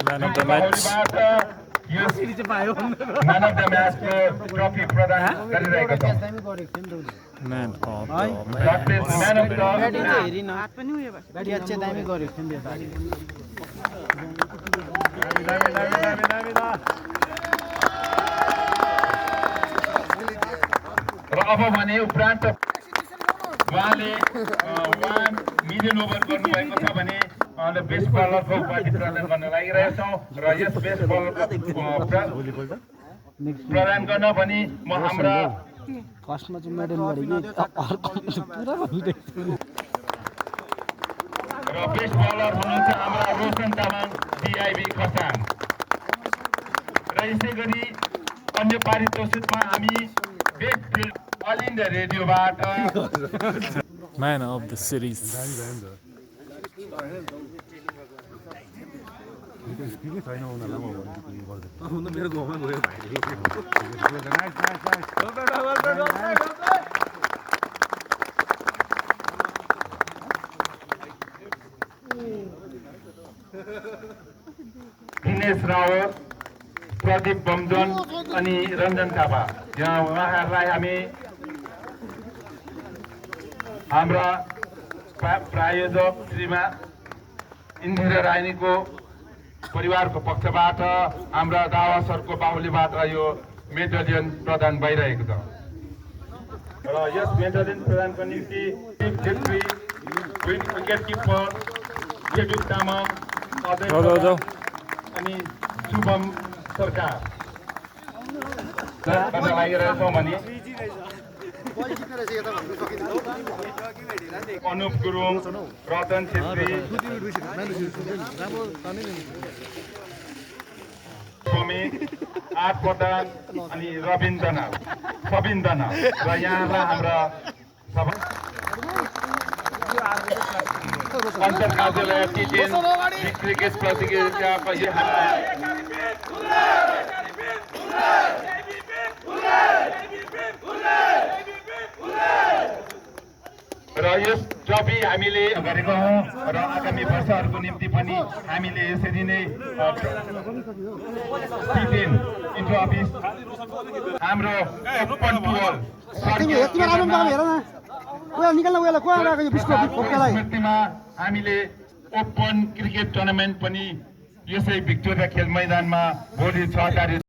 Man of the match. Man of the match को trophy प्रदान गरिरहेका छौं। Man of the Practice man of the र अब भने उपरान्त उहाँले 1 मिलियन ओभर गर्नुभएको छ भने बेस्ट बलरको उपाधि प्रदान गर्न लागिरहेका छौं र यस बेस्ट बलरको प्रदान गर्न पनि म हाम्रा फर्स्टमा चाहिँ मेडल गरेको र बेस्ट बलर हुनुहुन्छ हाम्रा रोशन तामाङ डिआइबी खरसाङ र यसै गरी अन्य पारितोषिकमा हामी बेस्ट फिल्ड अल इन्डिया रेडियोबाट man of the series. Dinesh Rawat, Pradeep Bamjan अनि रञ्जन थापा यहाँ उहाँहरूलाई हामी हाम्रा प्रायोजक श्रीमान इन्दिरा रानीको परिवारको पक्षबाट हाम्रा दावा सरको बाहुलीबाट यो मेडलियन प्रदान भइरहेको छ र यस मेडलियन प्रदानको निम्ति Chhetri wicket keeper KB Tamang अनि शुभम सरकार गर्न लागिरहेछौँ भने अनुप गुरुङ, रतन छेत्री, समीर आठ प्रधान अनि रविन्द्र र यहाँलाई हाम्रा अञ्चल कार्यालय टिटेन क्रिकेट प्रतियोगिताको र यस ट्रफी हामीले गरेको हौं र आगामी वर्षहरूको निम्ति पनि हामीले यसरी नै टिटेन इन्ट्रो अफिस हाम्रो ओपन टुअल स्मृतिमा हामीले ओपन क्रिकेट टुर्नामेन्ट पनि यसै भिक्टोरिया खेल मैदानमा भोलि 6 तारिक